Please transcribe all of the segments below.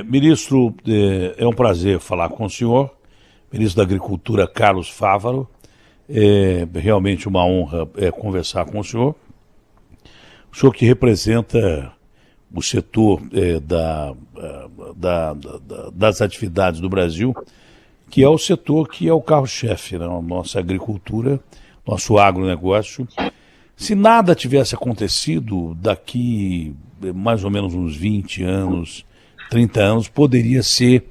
Ministro, é um prazer falar com o senhor, ministro da Agricultura Carlos Fávaro. É realmente uma honra conversar com o senhor. O senhor que representa o setor das atividades do Brasil, que é o setor que é o carro-chefe, né? Nossa agricultura, nosso agronegócio. Se nada tivesse acontecido, daqui mais ou menos uns 20 anos, 30 anos, poderia ser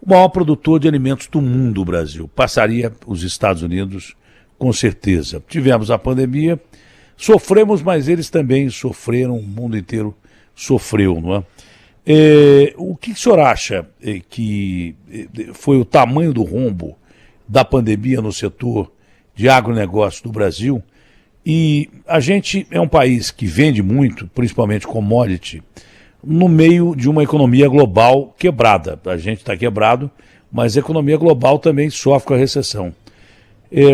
o maior produtor de alimentos do mundo, o Brasil. Passaria os Estados Unidos, com certeza. Tivemos a pandemia, sofremos, mas eles também sofreram, o mundo inteiro sofreu, não é? O que o senhor acha que foi o tamanho do rombo da pandemia no setor de agronegócio do Brasil? E a gente é um país que vende muito, principalmente commodity, no meio de uma economia global quebrada. A gente está quebrado, mas a economia global também sofre com a recessão.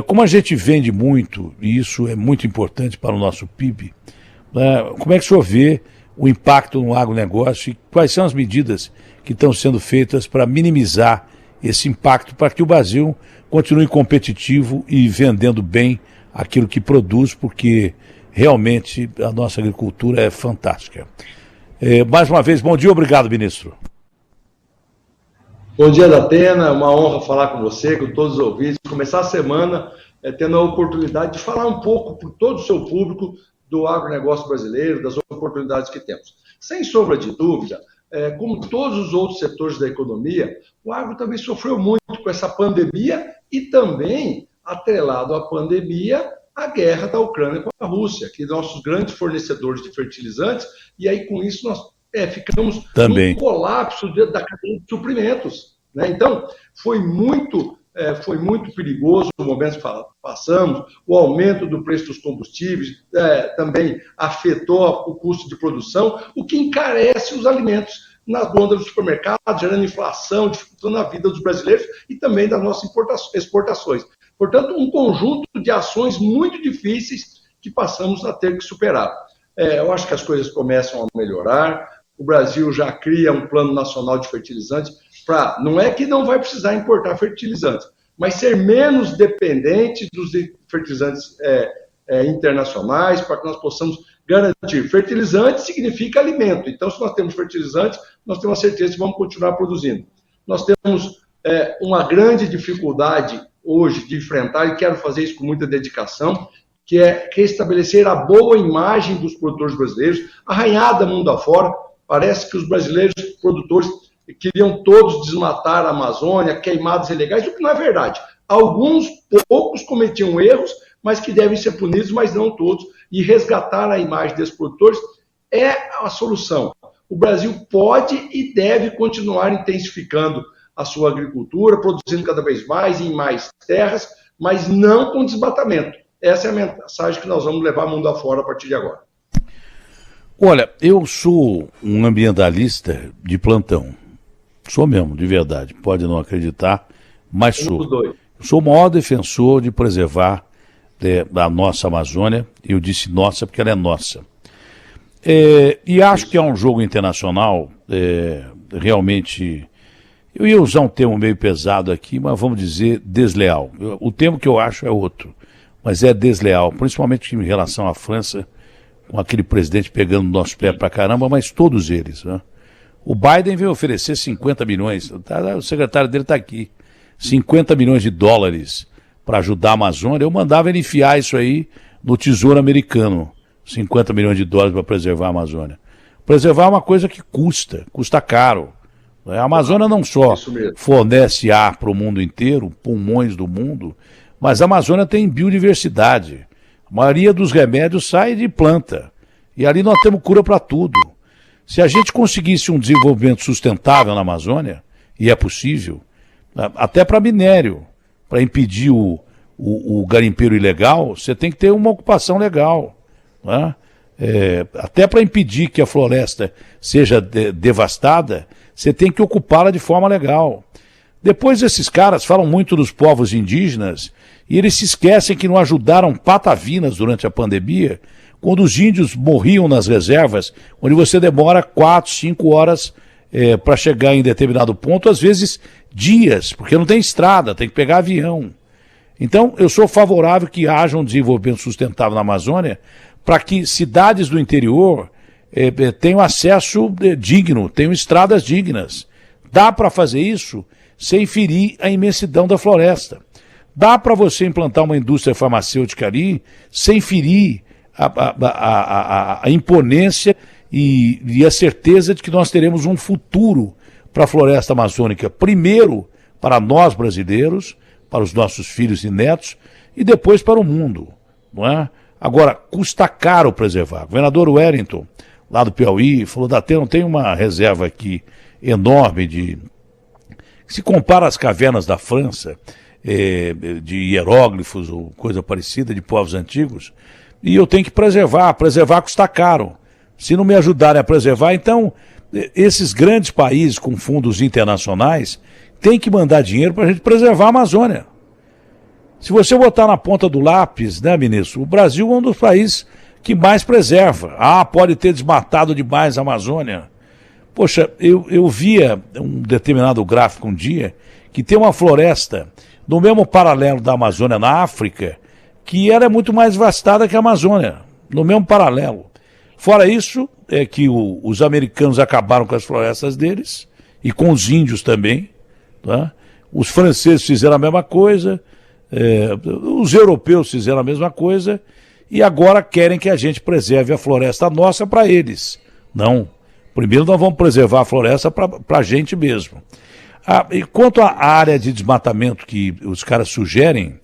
Como a gente vende muito, e isso é muito importante para o nosso PIB, como é que o senhor vê o impacto no agronegócio e quais são as medidas que estão sendo feitas para minimizar esse impacto, para que o Brasil continue competitivo e vendendo bem aquilo que produz, porque realmente a nossa agricultura é fantástica. Mais uma vez, bom dia, obrigado, ministro. Bom dia, Datena, uma honra falar com você, com todos os ouvintes, começar a semana tendo a oportunidade de falar um pouco para todo o seu público do agronegócio brasileiro, das oportunidades que temos. Sem sombra de dúvida, como todos os outros setores da economia, o agro também sofreu muito com essa pandemia e também, atrelado à pandemia, a guerra da Ucrânia com a Rússia, que nossos grandes fornecedores de fertilizantes, e aí com isso nós ficamos também num colapso da cadeia de suprimentos, né? Então, foi muito perigoso o momento que passamos, o aumento do preço dos combustíveis também afetou o custo de produção, o que encarece os alimentos nas gôndolas do supermercado, gerando inflação, dificultando a vida dos brasileiros e também das nossas exportações. Portanto, um conjunto de ações muito difíceis que passamos a ter que superar. Eu acho que as coisas começam a melhorar, o Brasil já cria um plano nacional de fertilizantes não é que não vai precisar importar fertilizantes, mas ser menos dependente dos fertilizantes internacionais, para que nós possamos garantir. Fertilizante significa alimento, então se nós temos fertilizantes, nós temos a certeza que vamos continuar produzindo. Nós temos uma grande dificuldade hoje de enfrentar, e quero fazer isso com muita dedicação, que é restabelecer a boa imagem dos produtores brasileiros, arranhada mundo afora. Parece que os brasileiros produtores queriam todos desmatar a Amazônia, queimadas ilegais, o que não é verdade. Poucos cometiam erros, mas que devem ser punidos, mas não todos. E resgatar a imagem desses produtores é a solução. O Brasil pode e deve continuar intensificando a sua agricultura, produzindo cada vez mais em mais terras, mas não com desmatamento. Essa é a mensagem que nós vamos levar mundo afora a partir de agora. Olha, eu sou um ambientalista de plantão. Sou mesmo, de verdade. Pode não acreditar, mas sou. Eu sou o maior defensor de preservar a nossa Amazônia. Eu disse nossa porque ela é nossa. E acho que é um jogo internacional realmente... Eu ia usar um termo meio pesado aqui, mas vamos dizer desleal. O termo que eu acho é outro, mas é desleal, principalmente em relação à França, com aquele presidente pegando no nosso pé pra caramba, mas todos eles, né? O Biden veio oferecer 50 milhões, o secretário dele está aqui, 50 milhões de dólares para ajudar a Amazônia. Eu mandava ele enfiar isso aí no Tesouro Americano, 50 milhões de dólares para preservar a Amazônia. Preservar é uma coisa que custa caro. A Amazônia não só fornece ar para o mundo inteiro, pulmões do mundo, mas a Amazônia tem biodiversidade. A maioria dos remédios sai de planta. E ali nós temos cura para tudo. Se a gente conseguisse um desenvolvimento sustentável na Amazônia, e é possível, até para minério, para impedir o garimpeiro ilegal, você tem que ter uma ocupação legal, né? Até para impedir que a floresta seja devastada, você tem que ocupá-la de forma legal. Depois esses caras falam muito dos povos indígenas e eles se esquecem que não ajudaram patavinas durante a pandemia, quando os índios morriam nas reservas, onde você demora 4, 5 horas para chegar em determinado ponto, às vezes dias, porque não tem estrada, tem que pegar avião. Então, eu sou favorável que haja um desenvolvimento sustentável na Amazônia para que cidades do interior tenham acesso digno, tenham estradas dignas. Dá para fazer isso sem ferir a imensidão da floresta. Dá para você implantar uma indústria farmacêutica ali sem ferir a imponência e a certeza de que nós teremos um futuro para a floresta amazônica, primeiro para nós brasileiros, para os nossos filhos e netos, e depois para o mundo, não é? Agora, custa caro preservar. O governador Wellington, lá do Piauí, falou: Datena, tem uma reserva aqui enorme se compara às cavernas da França, de hieróglifos ou coisa parecida, de povos antigos, e eu tenho que preservar custa caro. Se não me ajudarem a preservar, então, esses grandes países com fundos internacionais têm que mandar dinheiro para a gente preservar a Amazônia. Se você botar na ponta do lápis, né, ministro, o Brasil é um dos países que mais preserva. Pode ter desmatado demais a Amazônia. Poxa, eu via um determinado gráfico um dia que tem uma floresta no mesmo paralelo da Amazônia na África, que era muito mais vastada que a Amazônia, no mesmo paralelo. Fora isso, é que os americanos acabaram com as florestas deles, e com os índios também. Tá? Os franceses fizeram a mesma coisa, os europeus fizeram a mesma coisa, e agora querem que a gente preserve a floresta nossa para eles. Não. Primeiro nós vamos preservar a floresta para a gente mesmo. E quanto à área de desmatamento que os caras sugerem,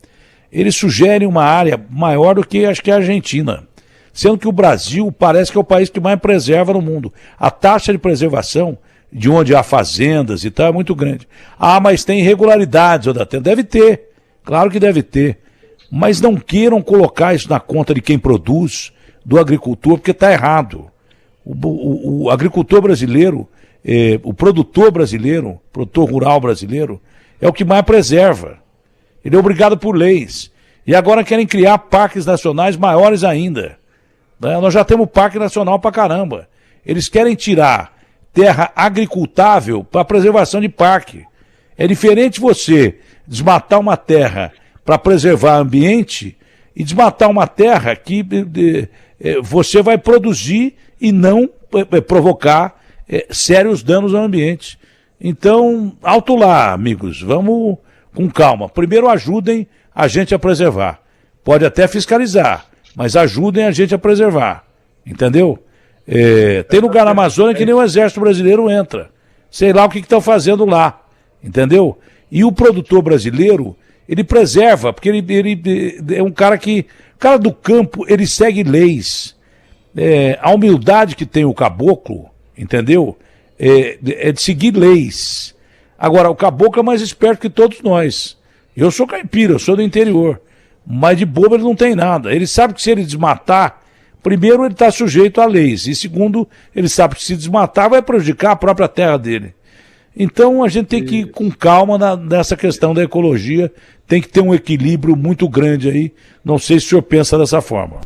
eles sugerem uma área maior do que acho que a Argentina. Sendo que o Brasil parece que é o país que mais preserva no mundo. A taxa de preservação, de onde há fazendas e tal, é muito grande. Mas tem irregularidades, Datena. Deve ter, claro que deve ter. Mas não queiram colocar isso na conta de quem produz, do agricultor, porque está errado. O agricultor brasileiro, o produtor brasileiro, produtor rural brasileiro, é o que mais preserva. Ele é obrigado por leis. E agora querem criar parques nacionais maiores ainda. Nós já temos parque nacional pra caramba. Eles querem tirar terra agricultável para preservação de parque. É diferente você desmatar uma terra para preservar o ambiente e desmatar uma terra que você vai produzir e não provocar sérios danos ao ambiente. Então, alto lá, amigos, vamos com calma. Primeiro ajudem a gente a preservar. Pode até fiscalizar, mas ajudem a gente a preservar. Entendeu? Tem lugar na Amazônia que nem o Exército Brasileiro entra. Sei lá o que estão fazendo lá. Entendeu? E o produtor brasileiro, ele preserva, porque ele é um cara que... O cara do campo, ele segue leis. A humildade que tem o caboclo, entendeu? É de seguir leis. Agora, o caboclo é mais esperto que todos nós. Eu sou caipira, eu sou do interior. Mas de bobo ele não tem nada. Ele sabe que se ele desmatar, primeiro ele está sujeito a leis. E segundo, ele sabe que se desmatar vai prejudicar a própria terra dele. Então a gente tem que ir com calma nessa questão da ecologia. Tem que ter um equilíbrio muito grande aí. Não sei se o senhor pensa dessa forma.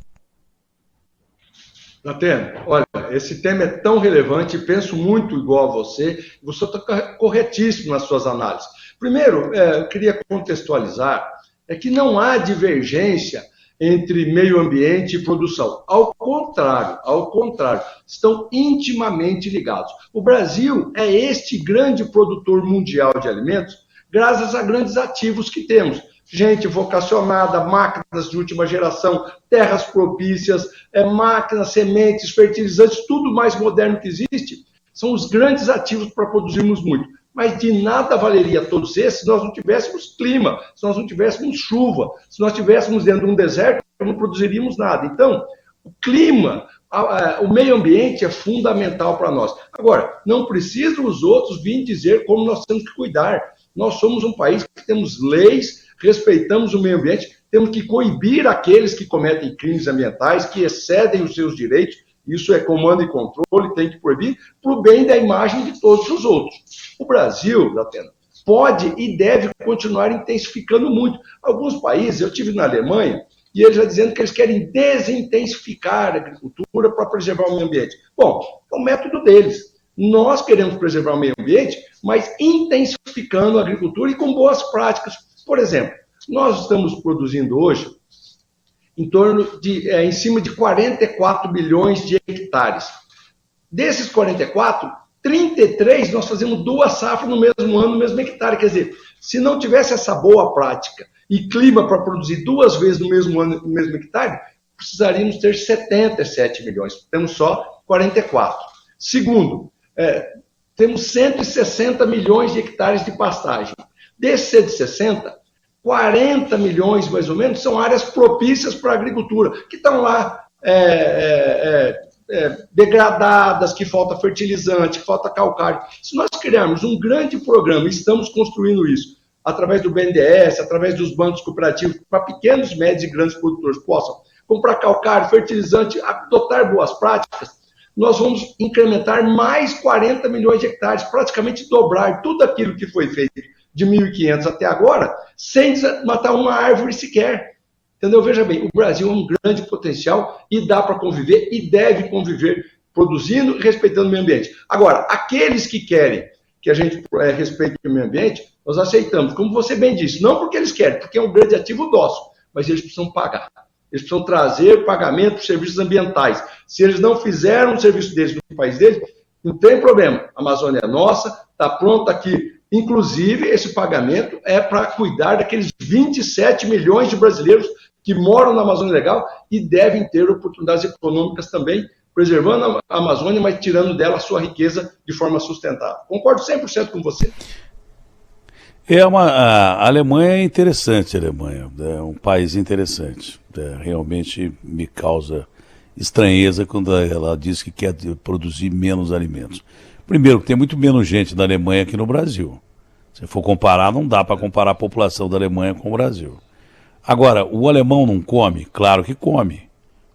Datena, olha, esse tema é tão relevante, penso muito igual a você está corretíssimo nas suas análises. Primeiro, eu queria contextualizar, que não há divergência entre meio ambiente e produção. Ao contrário, estão intimamente ligados. O Brasil é este grande produtor mundial de alimentos, graças a grandes ativos que temos. Gente vocacionada, máquinas de última geração, terras propícias, máquinas, sementes, fertilizantes, tudo mais moderno que existe, são os grandes ativos para produzirmos muito. Mas de nada valeria todos esses se nós não tivéssemos clima, se nós não tivéssemos chuva, se nós estivéssemos dentro de um deserto, não produziríamos nada. Então, o clima, o meio ambiente é fundamental para nós. Agora, não precisam os outros virem dizer como nós temos que cuidar. Nós somos um país que temos leis, respeitamos o meio ambiente, temos que coibir aqueles que cometem crimes ambientais, que excedem os seus direitos. Isso é comando e controle, tem que proibir, para o bem da imagem de todos os outros. O Brasil, Datena, pode e deve continuar intensificando muito. Alguns países, eu estive na Alemanha, e eles já dizendo que eles querem desintensificar a agricultura para preservar o meio ambiente. Bom, é o método deles. Nós queremos preservar o meio ambiente, mas intensificando a agricultura e com boas práticas. Por exemplo, nós estamos produzindo hoje em torno de, em cima de 44 milhões de hectares. Desses 44, 33 nós fazemos 2 safras no mesmo ano, no mesmo hectare. Quer dizer, se não tivesse essa boa prática e clima para produzir 2 vezes no mesmo ano, no mesmo hectare, precisaríamos ter 77 milhões. Temos só 44. Segundo, temos 160 milhões de hectares de pastagem. Desses 160, 40 milhões, mais ou menos, são áreas propícias para a agricultura, que estão lá degradadas, que falta fertilizante, que falta calcário. Se nós criarmos um grande programa, e estamos construindo isso, através do BNDES, através dos bancos cooperativos, para pequenos, médios e grandes produtores possam comprar calcário, fertilizante, adotar boas práticas, nós vamos incrementar mais 40 milhões de hectares, praticamente dobrar tudo aquilo que foi feito de 1.500 até agora, sem matar uma árvore sequer. Entendeu? Veja bem, o Brasil é um grande potencial e dá para conviver e deve conviver produzindo e respeitando o meio ambiente. Agora, aqueles que querem que a gente respeite o meio ambiente, nós aceitamos, como você bem disse, não porque eles querem, porque é um grande ativo nosso, mas eles precisam pagar. Eles precisam trazer pagamento para os serviços ambientais. Se eles não fizeram o serviço deles no país deles, não tem problema. A Amazônia é nossa, está pronta aqui. Inclusive, esse pagamento é para cuidar daqueles 27 milhões de brasileiros que moram na Amazônia Legal e devem ter oportunidades econômicas também, preservando a Amazônia, mas tirando dela a sua riqueza de forma sustentável. Concordo 100% com você. A Alemanha é interessante, a Alemanha é um país interessante. Realmente me causa estranheza quando ela diz que quer produzir menos alimentos. Primeiro, tem muito menos gente na Alemanha que no Brasil. Se for comparar, não dá para comparar a população da Alemanha com o Brasil. Agora, o alemão não come? Claro que come.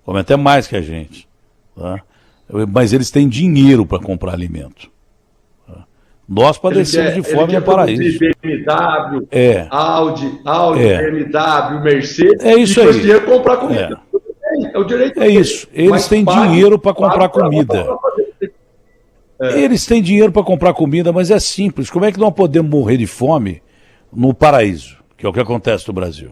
Come até mais que a gente. Tá? Mas eles têm dinheiro para comprar alimento. Tá? Nós padecemos de fome no paraíso. BMW, Audi, BMW, Mercedes. É isso aí. E dinheiro para comprar comida. É o direito deles. Isso. Eles têm dinheiro para comprar comida. Eles têm dinheiro para comprar comida, mas é simples. Como é que nós podemos morrer de fome no paraíso, que é o que acontece no Brasil?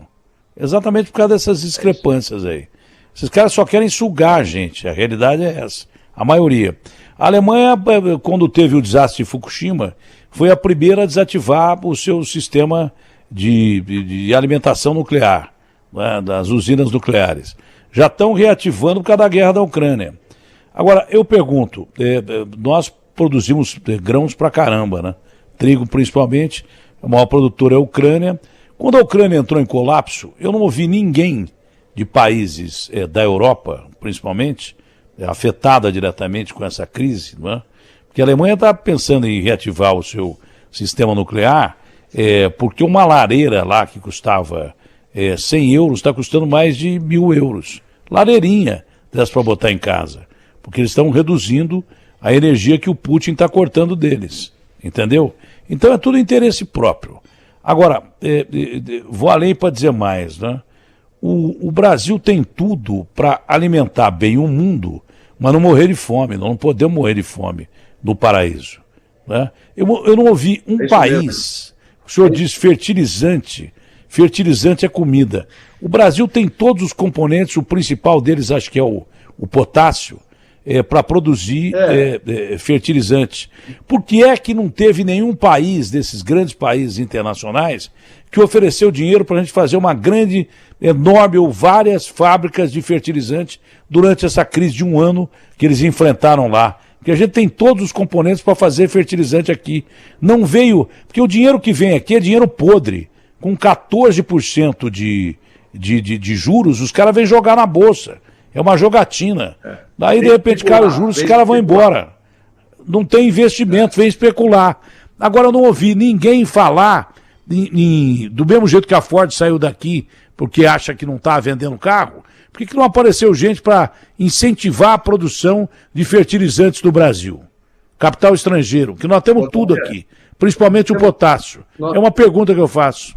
Exatamente por causa dessas discrepâncias aí. Esses caras só querem sugar a gente, a realidade é essa, a maioria. A Alemanha, quando teve o desastre de Fukushima, foi a primeira a desativar o seu sistema de alimentação nuclear, né, das usinas nucleares. Já estão reativando por causa da guerra da Ucrânia. Agora, eu pergunto, nós produzimos grãos pra caramba, né? Trigo principalmente, a maior produtora é a Ucrânia. Quando a Ucrânia entrou em colapso, eu não ouvi ninguém de países da Europa, principalmente, afetada diretamente com essa crise, não é? Porque a Alemanha está pensando em reativar o seu sistema nuclear, porque uma lareira lá que custava 100 euros está custando mais de 1.000 euros. Lareirinha dessa para botar em casa. Porque eles estão reduzindo a energia que o Putin está cortando deles. Entendeu? Então é tudo interesse próprio. Agora, vou além para dizer mais, né? O Brasil tem tudo para alimentar bem o mundo, mas não morrer de fome. Nós não podemos morrer de fome no paraíso. Né? Eu não ouvi um país, o senhor diz fertilizante é comida. O Brasil tem todos os componentes, o principal deles acho que é o potássio, para produzir fertilizante. Por que é que não teve nenhum país desses grandes países internacionais que ofereceu dinheiro para a gente fazer uma grande, enorme ou várias fábricas de fertilizante durante essa crise de 1 ano que eles enfrentaram lá? Porque a gente tem todos os componentes para fazer fertilizante aqui. Não veio, porque o dinheiro que vem aqui é dinheiro podre, com 14% de juros, os caras vêm jogar na bolsa. É uma jogatina. Daí, de repente, cai os juros, os caras vão embora. Não tem investimento, vem especular. Agora, eu não ouvi ninguém falar, do mesmo jeito que a Ford saiu daqui, porque acha que não está vendendo carro, por que não apareceu gente para incentivar a produção de fertilizantes do Brasil? Capital estrangeiro, que nós temos tudo aqui, principalmente o potássio. É uma pergunta que eu faço.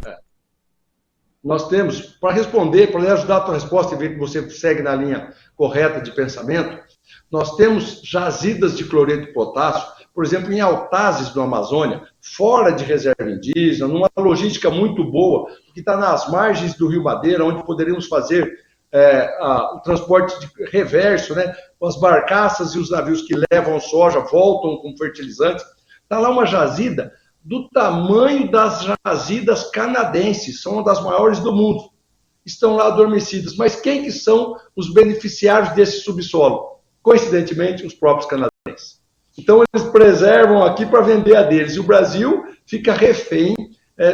Nós temos, para responder, para ajudar a tua resposta e ver que você segue na linha correta de pensamento, nós temos jazidas de cloreto de potássio por exemplo, em Altazes, do Amazônia, fora de reserva indígena, numa logística muito boa, que está nas margens do Rio Madeira, onde poderíamos fazer o transporte de reverso, né? As barcaças e os navios que levam soja voltam com fertilizantes. Está lá uma jazida do tamanho das jazidas canadenses, são uma das maiores do mundo. Estão lá adormecidas. Mas quem que são os beneficiários desse subsolo? Coincidentemente, os próprios canadenses. Então, eles preservam aqui para vender a deles. E o Brasil fica refém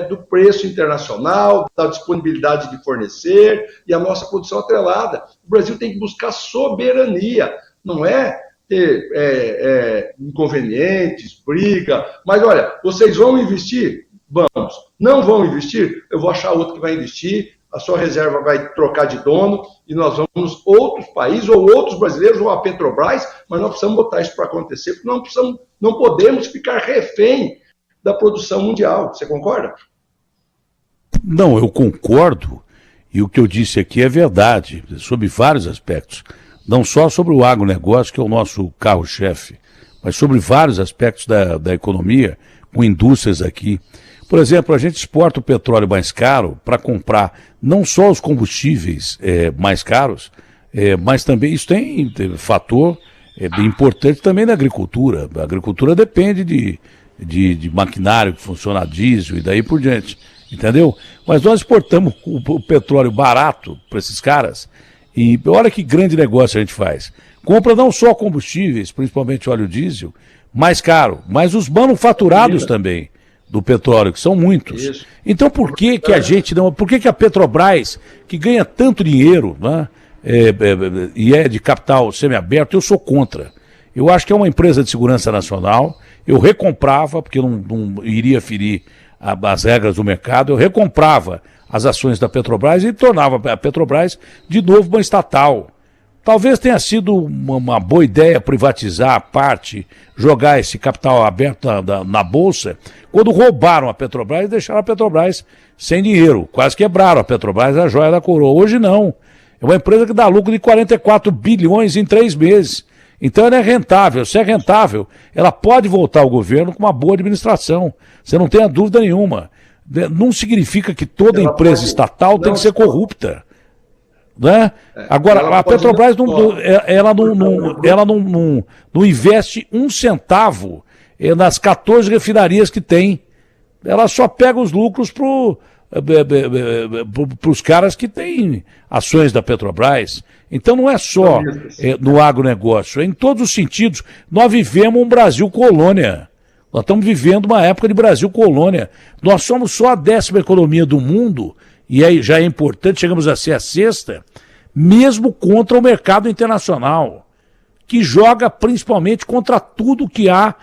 do preço internacional, da disponibilidade de fornecer e a nossa produção atrelada. O Brasil tem que buscar soberania, não é ter inconvenientes, briga. Mas, olha, vocês vão investir? Vamos. Não vão investir? Eu vou achar outro que vai investir, a sua reserva vai trocar de dono e nós vamos, outros países ou outros brasileiros, ou a Petrobras, mas nós precisamos botar isso para acontecer, porque não podemos ficar refém da produção mundial. Você concorda? Não, eu concordo, e o que eu disse aqui é verdade, sobre vários aspectos. Não só sobre o agronegócio, que é o nosso carro-chefe, mas sobre vários aspectos da economia, com indústrias aqui. Por exemplo, a gente exporta o petróleo mais caro para comprar não só os combustíveis mais caros, mas também isso tem fator importante também na agricultura. A agricultura depende de maquinário que funciona a diesel e daí por diante, entendeu? Mas nós exportamos o petróleo barato para esses caras e olha que grande negócio a gente faz. Compra não só combustíveis, principalmente óleo diesel, mais caro, mas os manufaturados também do petróleo, que são muitos. Isso. Então por que a gente não... Por que a Petrobras, que ganha tanto dinheiro, né, e é de capital semiaberto, eu sou contra. Eu acho que é uma empresa de segurança nacional, eu recomprava, porque eu não iria ferir as regras do mercado, eu recomprava as ações da Petrobras e tornava a Petrobras de novo uma estatal. Talvez tenha sido uma boa ideia privatizar a parte, jogar esse capital aberto na Bolsa, quando roubaram a Petrobras e deixaram a Petrobras sem dinheiro. Quase quebraram a Petrobras, a joia da coroa. Hoje não. É uma empresa que dá lucro de 44 bilhões em 3 meses. Então ela é rentável. Se é rentável, ela pode voltar ao governo com uma boa administração. Você não tem dúvida nenhuma. Não significa que toda empresa estatal tem que ser corrupta. Né? Agora, a Petrobras não investe um centavo nas 14 refinarias que tem. Ela só pega os lucros para os caras que têm ações da Petrobras. Então não é só no agronegócio, é em todos os sentidos. Nós vivemos um Brasil colônia. Nós estamos vivendo uma época de Brasil colônia. Nós somos só a 10ª economia do mundo, e aí já é importante, chegamos a ser a 6ª, mesmo contra o mercado internacional, que joga principalmente contra tudo que há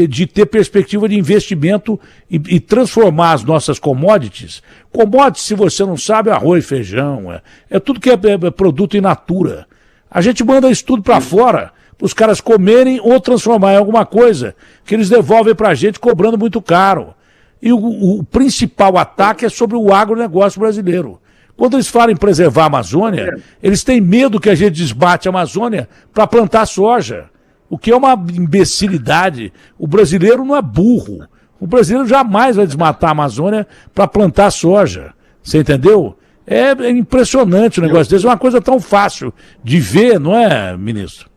de ter perspectiva de investimento e transformar as nossas commodities. Commodities, se você não sabe, arroz, feijão, é tudo que é produto in natura. A gente manda isso tudo para fora, para os caras comerem ou transformar em alguma coisa, que eles devolvem para a gente cobrando muito caro. E o principal ataque é sobre o agronegócio brasileiro. Quando eles falam em preservar a Amazônia, eles têm medo que a gente desbate a Amazônia para plantar soja, o que é uma imbecilidade. O brasileiro não é burro. O brasileiro jamais vai desmatar a Amazônia para plantar soja. Você entendeu? É impressionante o negócio desse. É uma coisa tão fácil de ver, não é, ministro?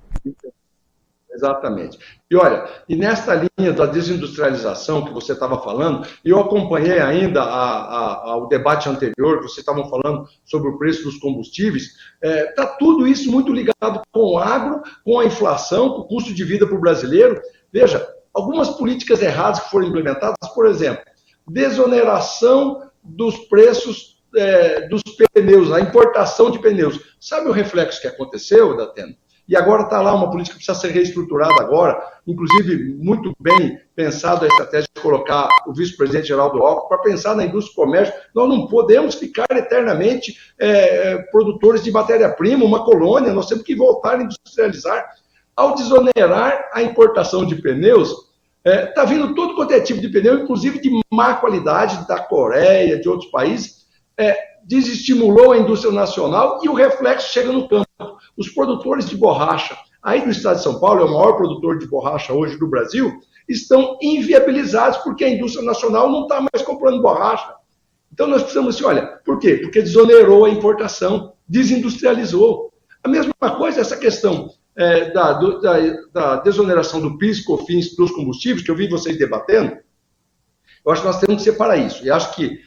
Exatamente. E olha, e nesta linha da desindustrialização que você estava falando, eu acompanhei ainda o debate anterior, que vocês estavam falando sobre o preço dos combustíveis, está tudo isso muito ligado com o agro, com a inflação, com o custo de vida para o brasileiro. Veja, algumas políticas erradas que foram implementadas, por exemplo, desoneração dos preços dos pneus, a importação de pneus. Sabe o reflexo que aconteceu, Datena? E agora está lá uma política que precisa ser reestruturada agora, inclusive muito bem pensado a estratégia de colocar o vice-presidente Geraldo Alckmin para pensar na indústria do comércio. Nós não podemos ficar eternamente produtores de matéria-prima, uma colônia, nós temos que voltar a industrializar. Ao desonerar a importação de pneus, está vindo todo quanto é tipo de pneu, inclusive de má qualidade, da Coreia, de outros países, desestimulou a indústria nacional e o reflexo chega no campo. Os produtores de borracha, aí do estado de São Paulo, é o maior produtor de borracha hoje do Brasil, estão inviabilizados porque a indústria nacional não está mais comprando borracha. Então nós precisamos assim, olha, por quê? Porque desonerou a importação, desindustrializou. A mesma coisa, essa questão da desoneração do PIS, COFINS dos combustíveis, que eu vi vocês debatendo, eu acho que nós temos que separar isso. E acho que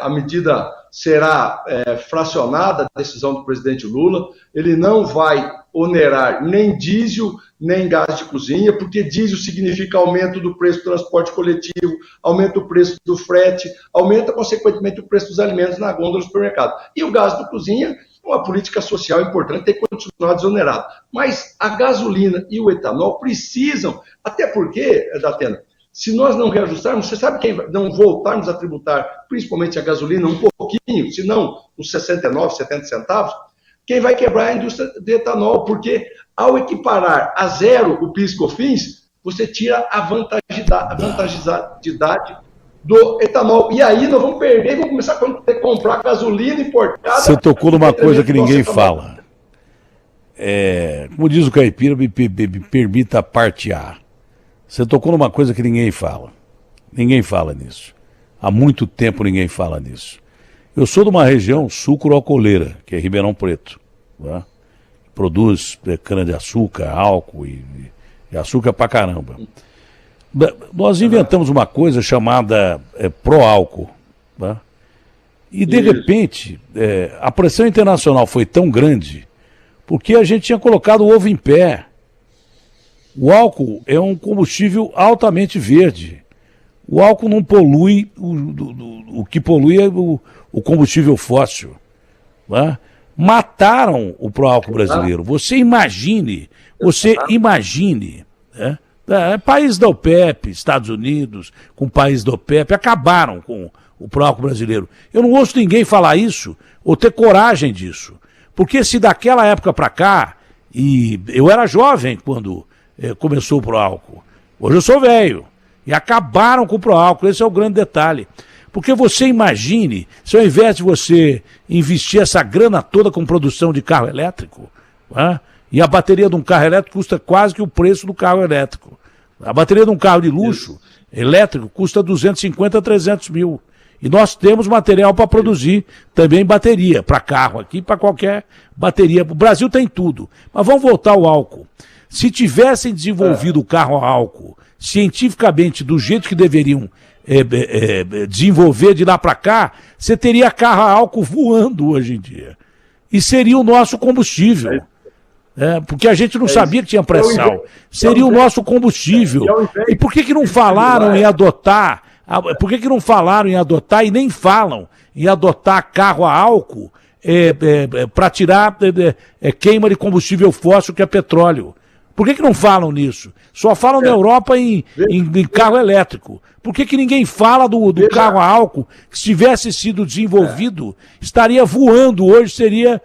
a medida será fracionada, a decisão do presidente Lula. Ele não vai onerar nem diesel, nem gás de cozinha, porque diesel significa aumento do preço do transporte coletivo, aumenta o preço do frete, aumenta, consequentemente, o preço dos alimentos na gôndola do supermercado. E o gás de cozinha é uma política social importante, tem que continuar desonerado. Mas a gasolina e o etanol precisam, até porque, Datena, se nós não reajustarmos, você sabe quem não voltarmos a tributar, principalmente a gasolina, um pouquinho, se não uns 69, 70 centavos, quem vai quebrar é a indústria de etanol, porque ao equiparar a zero o PIS/COFINS, você tira a vantajosidade do etanol. E aí nós vamos perder e vamos começar a ter que comprar gasolina importada. Você tocou numa coisa que ninguém fala. Como diz o caipira, me permita partear. Você tocou numa coisa que ninguém fala. Ninguém fala nisso. Há muito tempo ninguém fala nisso. Eu sou de uma região sucro-alcooleira, que é Ribeirão Preto. Né? Produz cana-de-açúcar, álcool e açúcar pra caramba. Nós inventamos uma coisa chamada pró-álcool. Né? E, de repente, a pressão internacional foi tão grande porque a gente tinha colocado o ovo em pé. O álcool é um combustível altamente verde. O álcool não polui, o que polui é o combustível fóssil. Né? Mataram o pró-álcool brasileiro. Você imagine, né? País da OPEP, Estados Unidos, com o país da OPEP, acabaram com o pró-álcool brasileiro. Eu não ouço ninguém falar isso, ou ter coragem disso. Porque se daquela época para cá, e eu era jovem quando começou o pró-álcool, hoje eu sou velho, e acabaram com o pró-álcool, esse é o grande detalhe. Porque você imagine, se ao invés de você investir essa grana toda com produção de carro elétrico, né? E a bateria de um carro elétrico custa quase que o preço do carro elétrico. A bateria de um carro de luxo elétrico custa 250 a 300 mil. E nós temos material para produzir também bateria, para carro aqui, para qualquer bateria. O Brasil tem tudo. Mas vamos voltar ao álcool. Se tivessem desenvolvido o carro a álcool cientificamente do jeito que deveriam desenvolver de lá para cá, você teria carro a álcool voando hoje em dia. E seria o nosso combustível. Porque a gente não sabia que tinha pré-sal. Seria o nosso combustível. E por que não falaram em adotar? Por que não falaram em adotar e nem falam em adotar carro a álcool para tirar queima de combustível fóssil, que é petróleo? Por que não falam nisso? Só falam na Europa em carro elétrico. Por que ninguém fala do carro a álcool, que se tivesse sido desenvolvido, estaria voando hoje, seria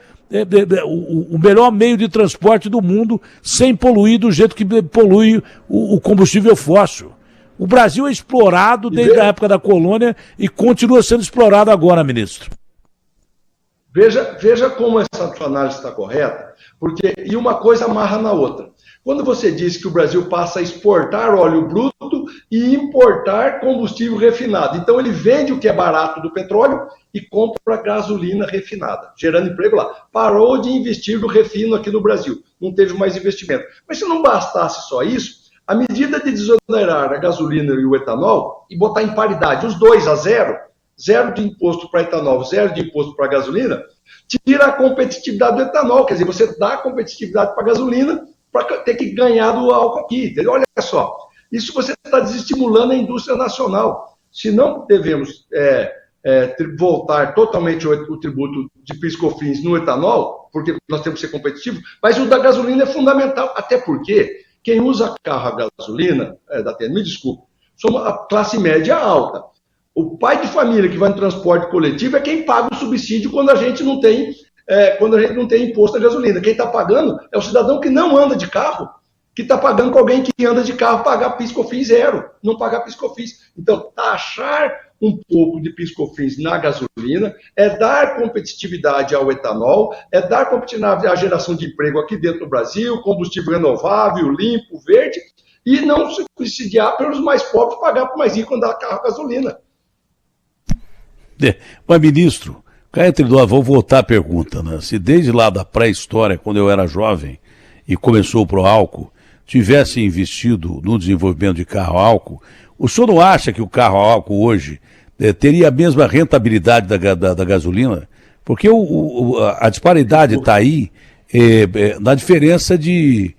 o melhor meio de transporte do mundo, sem poluir do jeito que polui o combustível fóssil. O Brasil é explorado desde a época da colônia e continua sendo explorado agora, ministro. Veja como essa sua análise está correta, e uma coisa amarra na outra. Quando você diz que o Brasil passa a exportar óleo bruto e importar combustível refinado, então ele vende o que é barato do petróleo e compra gasolina refinada, gerando emprego lá. Parou de investir no refino aqui no Brasil, não teve mais investimento. Mas se não bastasse só isso, a medida de desonerar a gasolina e o etanol e botar em paridade os dois a zero de imposto para etanol, zero de imposto para gasolina, tira a competitividade do etanol. Quer dizer, você dá competitividade para a gasolina para ter que ganhar do álcool aqui. Entendeu? Olha só, isso você está desestimulando a indústria nacional. Se não devemos voltar totalmente o tributo de PIS/COFINS no etanol, porque nós temos que ser competitivos, mas o da gasolina é fundamental, até porque quem usa carro a gasolina, me desculpe, somos a classe média alta. O pai de família que vai no transporte coletivo é quem paga o subsídio quando a gente não tem imposto à gasolina. Quem está pagando é o cidadão que não anda de carro, que está pagando com alguém que anda de carro pagar PIS/COFINS zero, não pagar PIS/COFINS. Então, taxar um pouco de PIS/COFINS na gasolina é dar competitividade ao etanol, é dar competitividade à geração de emprego aqui dentro do Brasil, combustível renovável, limpo, verde, e não subsidiar pelos mais pobres pagar para o mais rico andar carro a gasolina. Mas, ministro, cá entre nós, vou voltar à pergunta, né? Se desde lá da pré-história, quando eu era jovem e começou o Proálcool, tivesse investido no desenvolvimento de carro a álcool, o senhor não acha que o carro a álcool hoje teria a mesma rentabilidade da gasolina? Porque a disparidade está aí na diferença de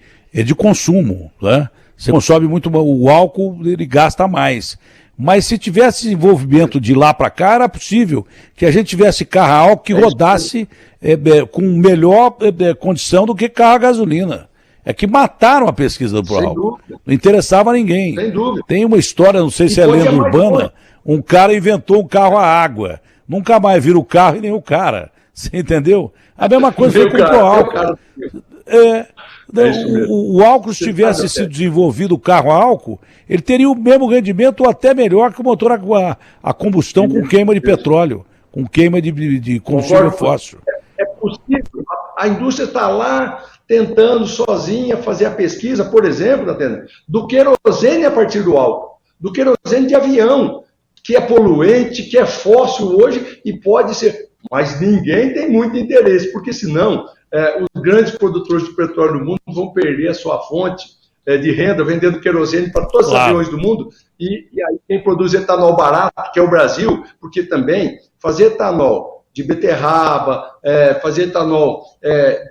consumo, né? Você consome muito, o álcool ele gasta mais. Mas se tivesse desenvolvimento de lá para cá, era possível que a gente tivesse carro a álcool que rodasse com melhor condição do que carro a gasolina. É que mataram a pesquisa do Proálcool. Não interessava a ninguém. Sem dúvida. Tem uma história, não sei se é lenda urbana, um cara inventou um carro a água. Nunca mais vira o carro e nem o cara. Você entendeu? A mesma coisa foi com o Proálcool. O álcool, se tivesse sido desenvolvido o carro a álcool, ele teria o mesmo rendimento ou até melhor que o motor a combustão com queima de petróleo, com queima de combustível fóssil. É possível. A indústria está lá tentando sozinha fazer a pesquisa, por exemplo, Datena, do querosene a partir do álcool, do querosene de avião, que é poluente, que é fóssil hoje e pode ser... Mas ninguém tem muito interesse, porque senão os grandes produtores de petróleo do mundo vão perder a sua fonte de renda vendendo querosene para todos os aviões do mundo, e aí quem produz etanol barato, que é o Brasil, porque também fazer etanol de beterraba, fazer etanol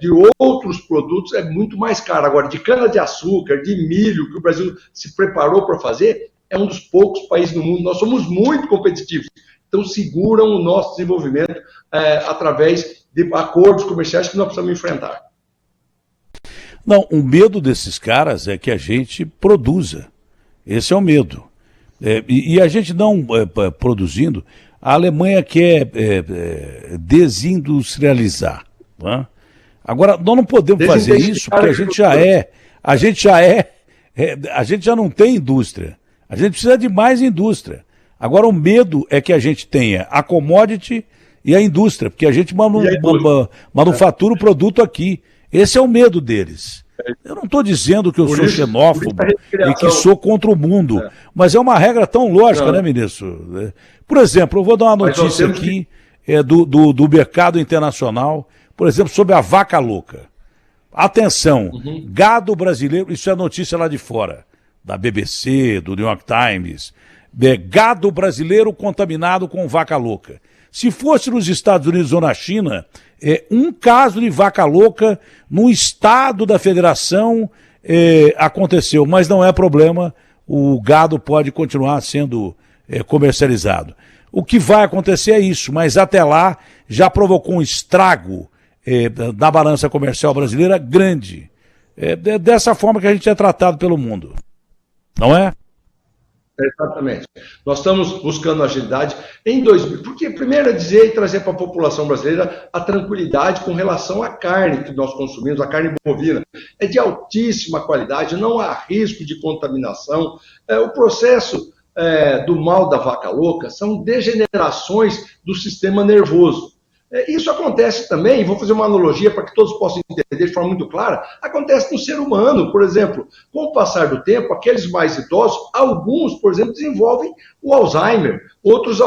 de outros produtos é muito mais caro. Agora, de cana-de-açúcar, de milho, que o Brasil se preparou para fazer, é um dos poucos países do mundo. Nós somos muito competitivos. Então, seguram o nosso desenvolvimento através de acordos comerciais que nós precisamos enfrentar. Não, o medo desses caras é que a gente produza. Esse é o medo. E a gente não produzindo, a Alemanha quer desindustrializar. Né? Agora, nós não podemos fazer isso porque a gente já não tem indústria. A gente precisa de mais indústria. Agora, o medo é que a gente tenha a commodity e a indústria, porque a gente manufatura o produto aqui. Esse é o medo deles. Eu não estou dizendo que eu sou xenófobo e que sou contra o mundo, mas é uma regra tão lógica, né, ministro? Por exemplo, eu vou dar uma notícia aqui do mercado internacional, por exemplo, sobre a vaca louca. Atenção, gado brasileiro, isso é notícia lá de fora, da BBC, do New York Times, gado brasileiro contaminado com vaca louca. Se fosse nos Estados Unidos ou na China, um caso de vaca louca no estado da federação aconteceu, mas não é problema, o gado pode continuar sendo comercializado. O que vai acontecer é isso, mas até lá já provocou um estrago na balança comercial brasileira grande. Dessa forma que a gente é tratado pelo mundo, não é? Exatamente. Nós estamos buscando agilidade porque primeiro é dizer e trazer para a população brasileira a tranquilidade com relação à carne que nós consumimos, a carne bovina. É de altíssima qualidade, não há risco de contaminação. O processo do mal da vaca louca são degenerações do sistema nervoso. Isso acontece também, vou fazer uma analogia para que todos possam entender de forma muito clara, acontece no ser humano, por exemplo, com o passar do tempo, aqueles mais idosos, alguns, por exemplo, desenvolvem o Alzheimer, outros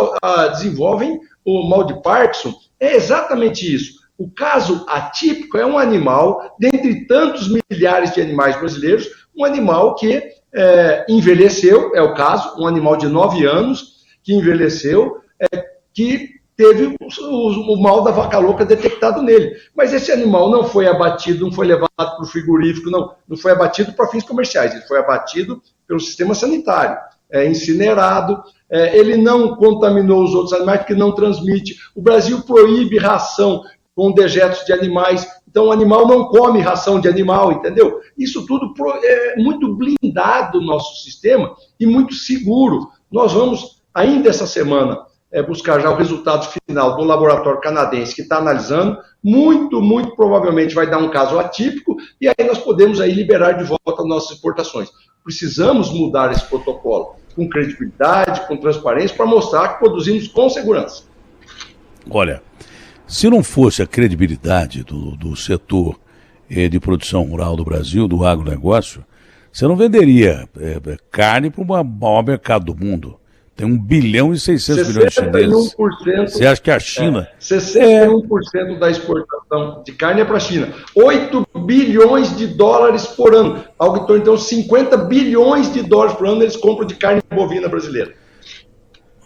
desenvolvem o mal de Parkinson, é exatamente isso. O caso atípico é um animal, dentre tantos milhares de animais brasileiros, um animal que envelheceu, é o caso, um animal de 9 anos, que envelheceu, que teve o mal da vaca louca detectado nele. Mas esse animal não foi abatido, não foi levado para o frigorífico, não foi abatido para fins comerciais, ele foi abatido pelo sistema sanitário, incinerado, ele não contaminou os outros animais porque não transmite. O Brasil proíbe ração com dejetos de animais, então o animal não come ração de animal, entendeu? Isso tudo é muito blindado no nosso sistema e muito seguro. Nós vamos, ainda essa semana, buscar já o resultado final do laboratório canadense que está analisando, muito provavelmente vai dar um caso atípico, e aí nós podemos aí liberar de volta as nossas exportações. Precisamos mudar esse protocolo com credibilidade, com transparência, para mostrar que produzimos com segurança. Olha, se não fosse a credibilidade do setor de produção rural do Brasil, do agronegócio, Você não venderia carne para o maior mercado do mundo. Tem 1 bilhão e 600 milhões de chineses. Você acha que a China... 61% da exportação de carne é para a China. 8 bilhões de dólares por ano. Algo em torno, então, 50 bilhões de dólares por ano eles compram de carne bovina brasileira.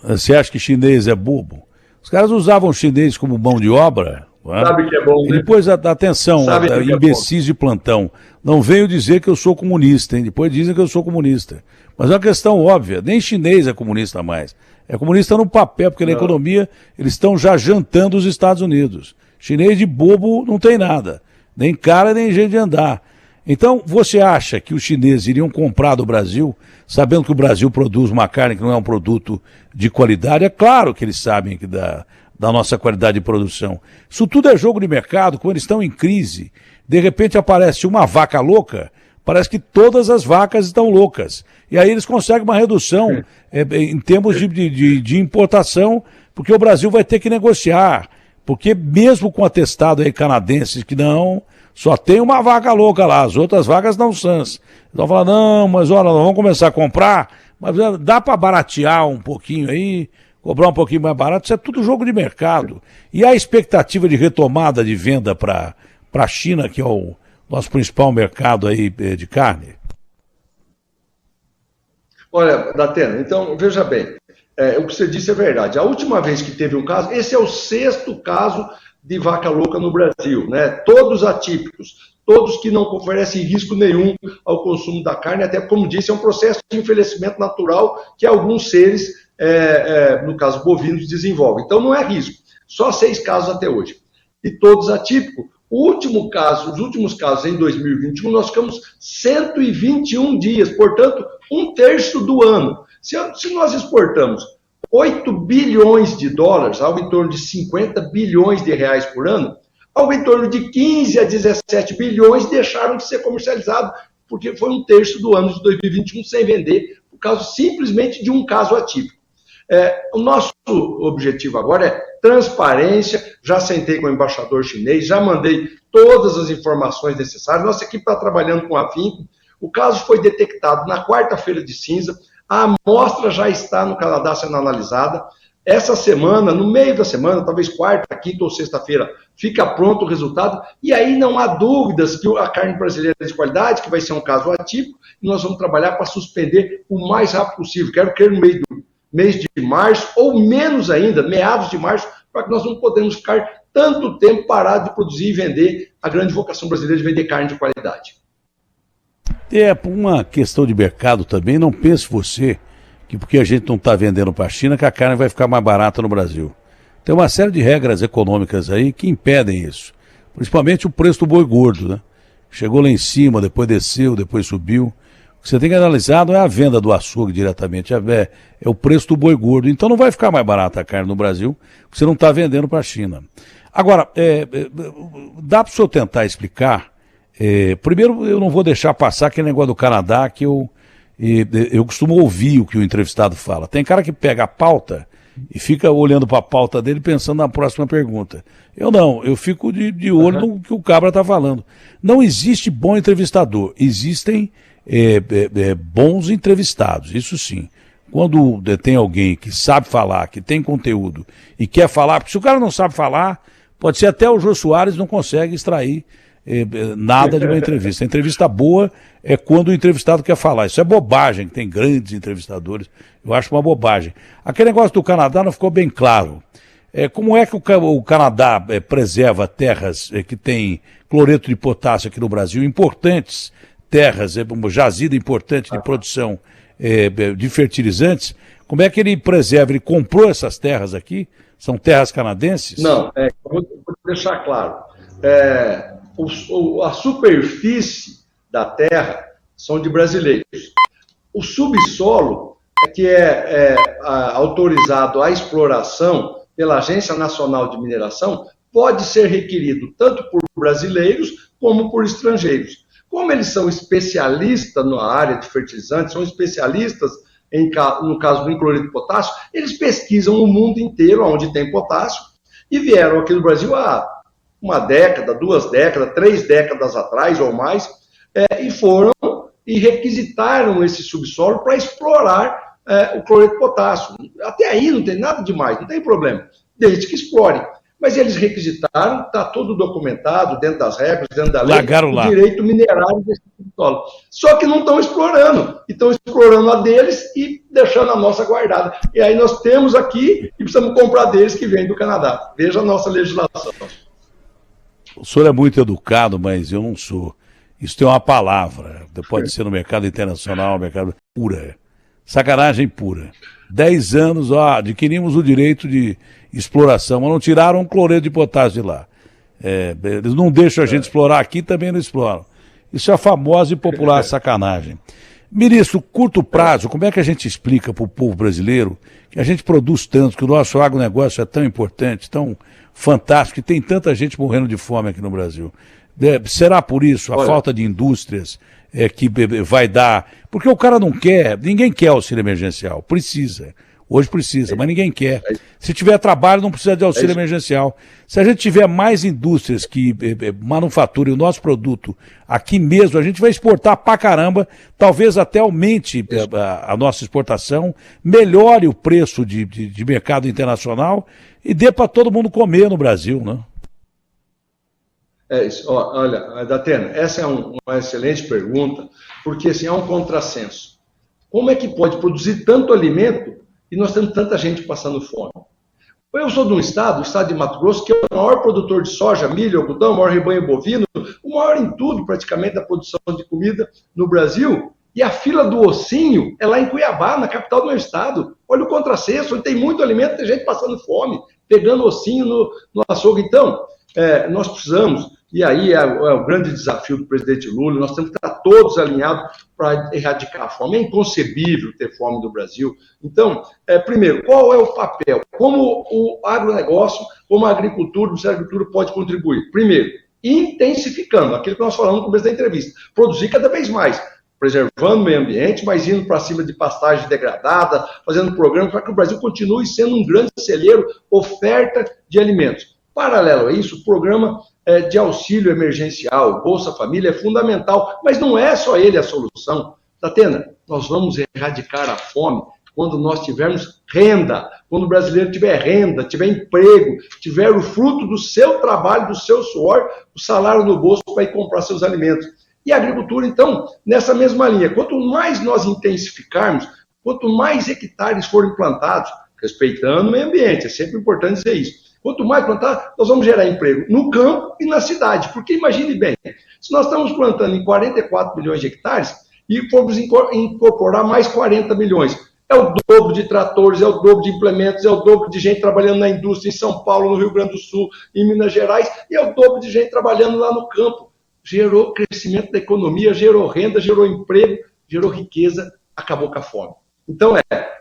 Você acha que chinês é bobo? Os caras usavam chinês como mão de obra. Sabe que é bom, né? E depois, atenção, imbecis de plantão, não venho dizer que eu sou comunista, hein? Depois dizem que eu sou comunista. Mas é uma questão óbvia, nem chinês é comunista mais. É comunista no papel, porque na economia eles estão já jantando os Estados Unidos. Chinês de bobo não tem nada, nem cara nem jeito de andar. Então, você acha que os chineses iriam comprar do Brasil, sabendo que o Brasil produz uma carne que não é um produto de qualidade? É claro que eles sabem que da nossa qualidade de produção. Isso tudo é jogo de mercado, como eles estão em crise. De repente aparece uma vaca louca, parece que todas as vacas estão loucas. E aí eles conseguem uma redução em termos de importação, porque o Brasil vai ter que negociar. Porque mesmo com atestado aí canadense que não, só tem uma vaca louca lá, as outras vacas não sãs. Então falar, não, mas olha, nós vamos começar a comprar, mas dá para baratear um pouquinho aí, cobrar um pouquinho mais barato, isso é tudo jogo de mercado. E a expectativa de retomada de venda para a China, que é o nosso principal mercado aí de carne? Olha, Datena, então, veja bem, o que você disse é verdade. A última vez que teve um caso, esse é o 6º caso de vaca louca no Brasil, né? Todos atípicos, todos que não oferecem risco nenhum ao consumo da carne, até como disse, é um processo de envelhecimento natural que alguns seres, no caso bovinos, desenvolvem. Então não é risco, só 6 casos até hoje. E todos atípicos. Os últimos casos em 2021, nós ficamos 121 dias, portanto, 1/3 do ano. Se nós exportamos 8 bilhões de dólares, algo em torno de 50 bilhões de reais por ano, algo em torno de 15 a 17 bilhões deixaram de ser comercializados, porque foi 1/3 do ano de 2021 sem vender, por causa simplesmente de um caso atípico. O nosso objetivo agora é transparência. Já sentei com o embaixador chinês, já mandei todas as informações necessárias. Nossa equipe está trabalhando com afinco. O caso foi detectado na quarta-feira de cinza. A amostra já está no Canadá sendo analisada. Essa semana, no meio da semana, talvez quarta, quinta ou sexta-feira, fica pronto o resultado. E aí não há dúvidas que a carne brasileira é de qualidade, que vai ser um caso atípico, e nós vamos trabalhar para suspender o mais rápido possível. Quero que no meio do mês de março, ou menos ainda, meados de março, para que nós não podemos ficar tanto tempo parado de produzir e vender a grande vocação brasileira de vender carne de qualidade. Por uma questão de mercado também, não pense você que porque a gente não está vendendo para a China que a carne vai ficar mais barata no Brasil. Tem uma série de regras econômicas aí que impedem isso. Principalmente o preço do boi gordo, né? Chegou lá em cima, depois desceu, depois subiu. O que você tem que analisar não é a venda do açougue diretamente, é o preço do boi gordo. Então não vai ficar mais barata a carne no Brasil, porque você não está vendendo para a China. Agora, dá para o senhor tentar explicar? Primeiro, eu não vou deixar passar aquele negócio do Canadá, que eu costumo ouvir o que o entrevistado fala. Tem cara que pega a pauta e fica olhando para a pauta dele pensando na próxima pergunta. Eu não, eu fico de olho no que o cabra está falando. Não existe bom entrevistador, existem bons entrevistados, isso sim. Quando tem alguém que sabe falar, que tem conteúdo e quer falar, porque se o cara não sabe falar, pode ser até o Jô Soares não consegue extrair nada de uma entrevista. A entrevista boa é quando o entrevistado quer falar. Isso é bobagem, tem grandes entrevistadores. Eu acho uma bobagem. Aquele negócio do Canadá não ficou bem claro. Como é que o Canadá preserva terras que têm cloreto de potássio aqui no Brasil, importantes terras, uma jazida importante de produção de fertilizantes? Como é que ele preserva? Ele comprou essas terras aqui? São terras canadenses? Não, vou deixar claro. A superfície da terra são de brasileiros. O subsolo que é autorizado à exploração pela Agência Nacional de Mineração pode ser requerido tanto por brasileiros como por estrangeiros. Como eles são especialistas na área de fertilizantes, são especialistas no caso do cloreto de potássio, eles pesquisam o mundo inteiro onde tem potássio e vieram aqui no Brasil há 1 década, 2 décadas, 3 décadas atrás ou mais, e foram e requisitaram esse subsolo para explorar o cloreto de potássio. Até aí não tem nada demais, não tem problema, desde que explorem. Mas eles requisitaram, está tudo documentado, dentro das regras, dentro da lei, o direito minerário desse subsolo. Só que não estão explorando, estão explorando a deles e deixando a nossa guardada. E aí nós temos aqui e precisamos comprar deles que vêm do Canadá. Veja a nossa legislação. O senhor é muito educado, mas eu não sou. Isso tem uma palavra, pode ser no mercado internacional, mercado pura. Sacanagem pura. 10 anos, adquirimos o direito de exploração, mas não tiraram um cloreto de potássio de lá. Eles não deixam a gente explorar aqui, também não exploram. Isso é a famosa e popular sacanagem. Ministro, curto prazo, como é que a gente explica para o povo brasileiro que a gente produz tanto, que o nosso agronegócio é tão importante, tão fantástico, que tem tanta gente morrendo de fome aqui no Brasil? Será por isso a falta de indústrias que vai dar? Porque o cara não quer, ninguém quer auxílio emergencial, precisa. Hoje precisa, mas ninguém quer. Se tiver trabalho, não precisa de auxílio emergencial. Se a gente tiver mais indústrias que manufaturem o nosso produto aqui mesmo, a gente vai exportar pra caramba, talvez até aumente a nossa exportação, melhore o preço de mercado internacional e dê para todo mundo comer no Brasil, né? É isso. Olha, Datena, essa é uma excelente pergunta, porque assim, há um contrassenso. Como é que pode produzir tanto alimento e nós temos tanta gente passando fome? Eu sou de um estado, o estado de Mato Grosso, que é o maior produtor de soja, milho, algodão, o maior rebanho bovino, o maior em tudo, praticamente, da produção de comida no Brasil. E a fila do ossinho é lá em Cuiabá, na capital do meu estado. Olha o contrassenso, onde tem muito alimento, tem gente passando fome, pegando ossinho no açougue. Então, nós precisamos, e aí é o grande desafio do presidente Lula, nós temos que estar todos alinhados para erradicar a fome. É inconcebível ter fome no Brasil. Então, primeiro, qual é o papel? Como o agronegócio, como a agricultura, o Ministério da Agricultura pode contribuir? Primeiro, intensificando aquilo que nós falamos no começo da entrevista, produzir cada vez mais, preservando o meio ambiente, mas indo para cima de pastagem degradada, fazendo programas para que o Brasil continue sendo um grande celeiro, oferta de alimentos. Paralelo a isso, o programa de auxílio emergencial, Bolsa Família, é fundamental, mas não é só ele a solução. Datena, nós vamos erradicar a fome quando nós tivermos renda, quando o brasileiro tiver renda, tiver emprego, tiver o fruto do seu trabalho, do seu suor, o salário no bolso para ir comprar seus alimentos. E a agricultura, então, nessa mesma linha, quanto mais nós intensificarmos, quanto mais hectares forem plantados, respeitando o meio ambiente, é sempre importante dizer isso. Quanto mais plantar, nós vamos gerar emprego no campo e na cidade. Porque imagine bem, se nós estamos plantando em 44 milhões de hectares e formos incorporar mais 40 milhões, é o dobro de tratores, é o dobro de implementos, é o dobro de gente trabalhando na indústria em São Paulo, no Rio Grande do Sul, em Minas Gerais, e é o dobro de gente trabalhando lá no campo. Gerou crescimento da economia, gerou renda, gerou emprego, gerou riqueza, acabou com a fome. Então,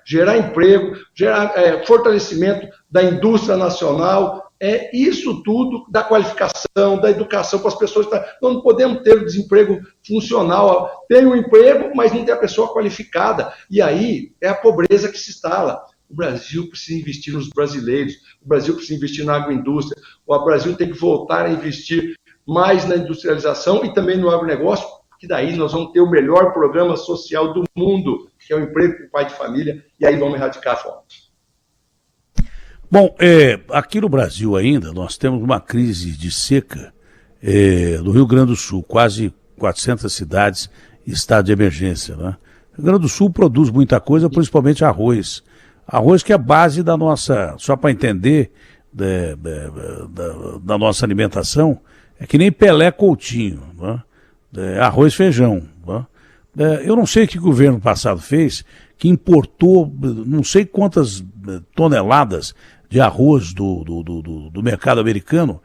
gerar emprego, gerar fortalecimento da indústria nacional, isso tudo da qualificação, da educação para as pessoas. Nós não podemos ter o desemprego funcional. Tem um emprego, mas não tem a pessoa qualificada. E aí é a pobreza que se instala. O Brasil precisa investir nos brasileiros, o Brasil precisa investir na agroindústria, o Brasil tem que voltar a investir mais na industrialização e também no agronegócio, que daí nós vamos ter o melhor programa social do mundo, que é o emprego para o pai de família, e aí vamos erradicar a fome. Bom, aqui no Brasil ainda, nós temos uma crise de seca no Rio Grande do Sul, quase 400 cidades em estado de emergência, né? O Rio Grande do Sul produz muita coisa, principalmente arroz. Arroz que é a base da nossa, só para entender, da nossa alimentação, é que nem Pelé Coutinho, né? Arroz e feijão. Né? Eu não sei o que o governo passado fez, que importou não sei quantas toneladas de arroz do mercado americano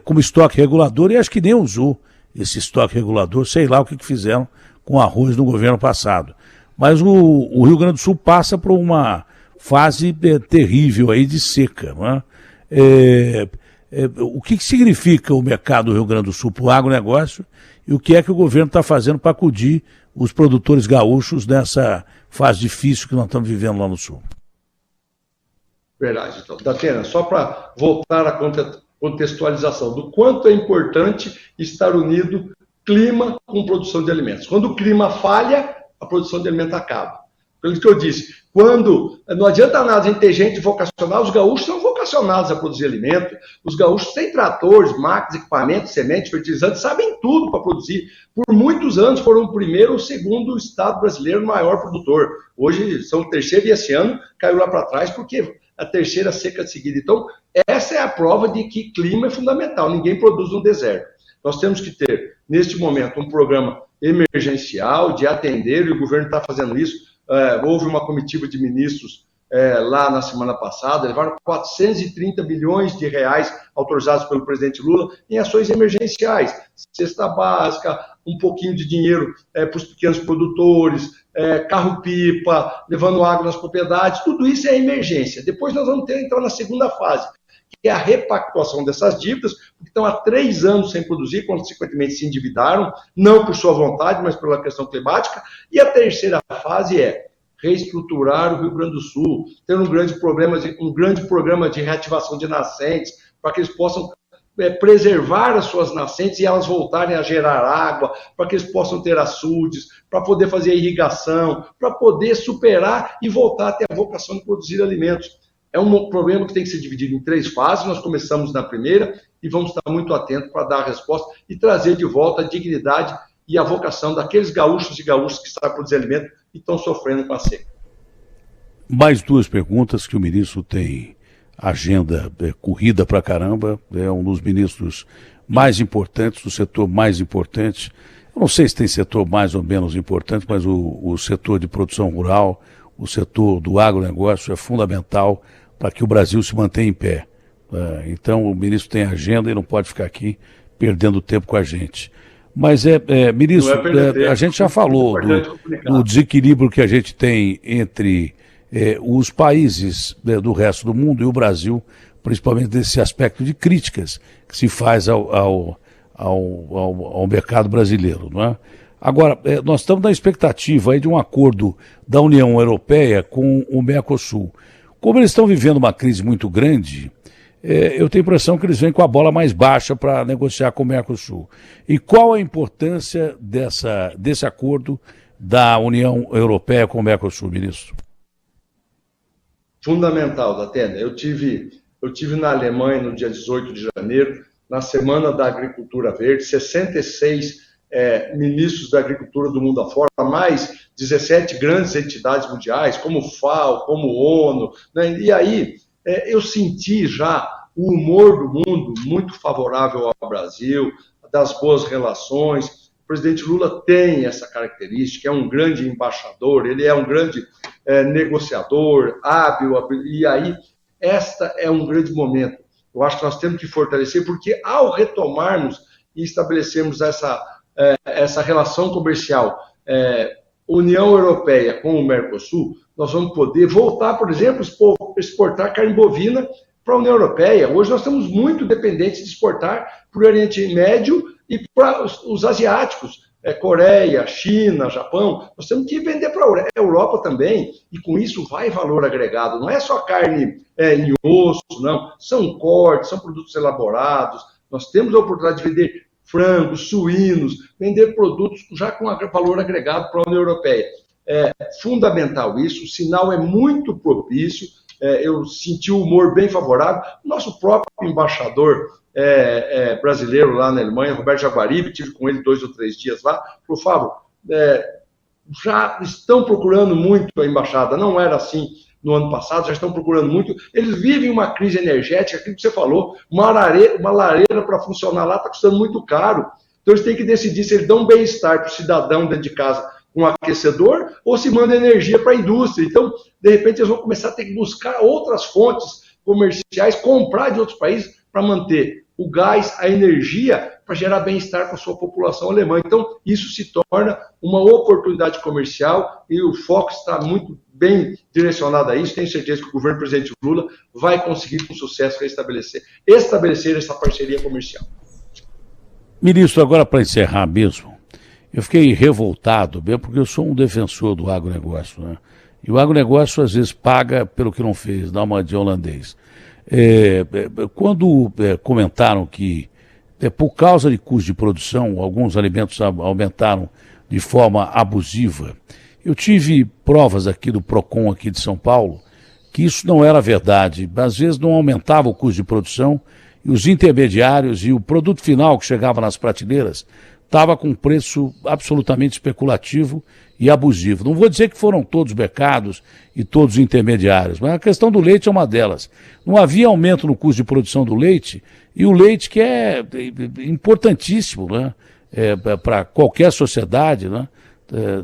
como estoque regulador, e acho que nem usou esse estoque regulador, sei lá o que fizeram com arroz no governo passado. Mas o Rio Grande do Sul passa por uma fase terrível aí de seca. Não é? O que significa o mercado do Rio Grande do Sul para o agronegócio e o que é que o governo está fazendo para acudir os produtores gaúchos nessa fase difícil que nós estamos vivendo lá no Sul? Verdade. Então, Datena, só para voltar à contextualização do quanto é importante estar unido clima com produção de alimentos. Quando o clima falha, a produção de alimento acaba. Pelo que eu disse, quando não adianta nada a gente ter gente vocacional, os gaúchos são vocacionados a produzir alimento, os gaúchos têm tratores, máquinas, equipamentos, sementes, fertilizantes, sabem tudo para produzir. Por muitos anos foram o primeiro ou segundo estado brasileiro maior produtor. Hoje são o terceiro e esse ano caiu lá para trás porque a terceira seca de seguida. Então, essa é a prova de que clima é fundamental, ninguém produz no deserto. Nós temos que ter, neste momento, um programa emergencial de atender, e o governo está fazendo isso. Houve uma comitiva de ministros lá na semana passada, levaram 430 bilhões de reais autorizados pelo presidente Lula em ações emergenciais, cesta básica, um pouquinho de dinheiro para os pequenos produtores, carro-pipa, levando água nas propriedades, tudo isso é emergência. Depois nós vamos ter, então, na segunda fase, que é a repactuação dessas dívidas, porque estão há 3 anos sem produzir, consequentemente se endividaram, não por sua vontade, mas pela questão climática. E a terceira fase é reestruturar o Rio Grande do Sul, ter um grande programa de reativação de nascentes, para que eles possam preservar as suas nascentes e elas voltarem a gerar água, para que eles possam ter açudes, para poder fazer irrigação, para poder superar e voltar a ter a vocação de produzir alimentos. É um problema que tem que ser dividido em 3 fases, nós começamos na primeira e vamos estar muito atentos para dar a resposta e trazer de volta a dignidade e a vocação daqueles gaúchos e gaúchas que sabem produzir alimento e estão sofrendo com a seca. Mais 2 perguntas, que o ministro tem agenda corrida pra caramba, é um dos ministros mais importantes, do setor mais importante. Eu não sei se tem setor mais ou menos importante, mas o setor de produção rural, o setor do agronegócio é fundamental para que o Brasil se mantenha em pé. Então o ministro tem agenda e não pode ficar aqui perdendo tempo com a gente. Mas, ministro, a gente já falou do desequilíbrio que a gente tem entre os países do resto do mundo e o Brasil, principalmente desse aspecto de críticas que se faz ao mercado brasileiro, não é? Agora, nós estamos na expectativa aí de um acordo da União Europeia com o Mercosul. Como eles estão vivendo uma crise muito grande, eu tenho a impressão que eles vêm com a bola mais baixa para negociar com o Mercosul. E qual a importância desse acordo da União Europeia com o Mercosul, ministro? Fundamental, Datena. Eu tive na Alemanha no dia 18 de janeiro, na Semana da Agricultura Verde, 66 ministros da agricultura do mundo afora, mais 17 grandes entidades mundiais, como FAO, como ONU, né? E aí eu senti já o humor do mundo muito favorável ao Brasil, das boas relações. O presidente Lula tem essa característica, é um grande embaixador, ele é um grande negociador, hábil, e aí esta é um grande momento. Eu acho que nós temos que fortalecer, porque ao retomarmos e estabelecermos essa relação comercial União Europeia com o Mercosul, nós vamos poder voltar, por exemplo, exportar carne bovina para a União Europeia. Hoje nós estamos muito dependentes de exportar para o Oriente Médio e para os asiáticos, Coreia, China, Japão. Nós temos que vender para a Europa também, e com isso vai valor agregado. Não é só carne em osso, não. São cortes, são produtos elaborados. Nós temos a oportunidade de vender frangos, suínos, vender produtos já com valor agregado para a União Europeia. É fundamental isso, o sinal é muito propício, eu senti o humor bem favorável. Nosso próprio embaixador brasileiro lá na Alemanha, Roberto Jaguaribe, tive com ele 2 ou 3 dias lá, falou: Fábio, já estão procurando muito a embaixada, não era assim no ano passado, já estão procurando muito. Eles vivem uma crise energética, aquilo que você falou, uma lareira para funcionar lá está custando muito caro. Então eles têm que decidir se eles dão bem-estar para o cidadão dentro de casa com um aquecedor ou se manda energia para a indústria. Então, de repente, eles vão começar a ter que buscar outras fontes comerciais, comprar de outros países para manter o gás, a energia, para gerar bem-estar para a sua população alemã. Então, isso se torna uma oportunidade comercial e o foco está muito bem direcionado a isso. Tenho certeza que o governo do presidente Lula vai conseguir com sucesso estabelecer essa parceria comercial. Ministro, agora para encerrar mesmo, eu fiquei revoltado mesmo porque eu sou um defensor do agronegócio, né? E o agronegócio às vezes paga pelo que não fez, dá uma de holandês. Quando comentaram que por causa de custo de produção, alguns alimentos aumentaram de forma abusiva. Eu tive provas aqui do PROCON aqui de São Paulo que isso não era verdade. Às vezes não aumentava o custo de produção e os intermediários e o produto final que chegava nas prateleiras estava com preço absolutamente especulativo e abusivo. Não vou dizer que foram todos mercados e todos intermediários, mas a questão do leite é uma delas. Não havia aumento no custo de produção do leite, e o leite que é importantíssimo, né? Para qualquer sociedade, né?